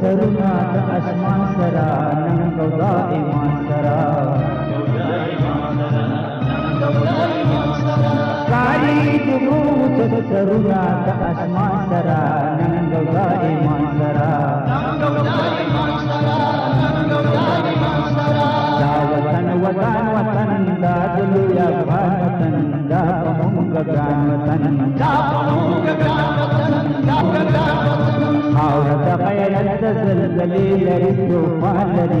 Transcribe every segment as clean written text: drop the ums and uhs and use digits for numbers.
करुणा दा आसमान सरा नंगौदा ईमान सरा कारी दुरूत करुणा दा आसमान सरा नंगौदा ईमान सरा दा वतन वतन वतन दा दुनिया वतन दा पमूंग गगन वतन दा पमूंग गगन वतन दा गगन वतन औरत गैरत ज़लज़ले लरी तूफान लरी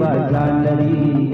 बाज़ान लरी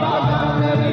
बाज़ान लरी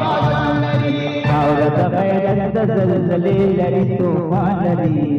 बाज़ान लरी औरत गैरत ज़लज़ले लरी तूफान लरी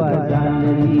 बाज़ान लरी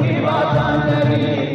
की बाज़ान लरी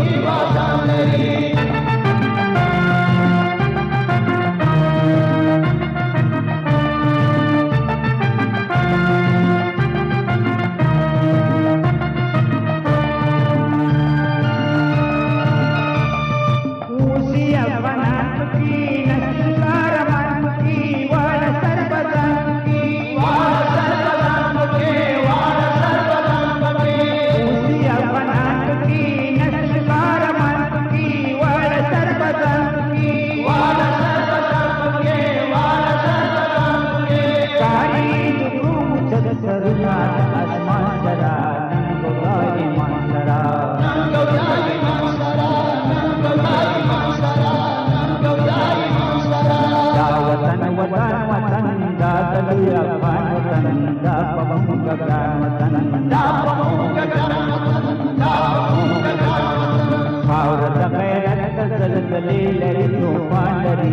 की बाज़ान लरी ज़लज़ले लरी तूफान लरी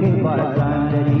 की बाज़ान लरी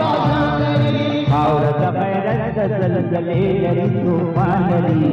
बाज़ान लरी औरत गैरत ज़लज़ले लरी तूफान लरी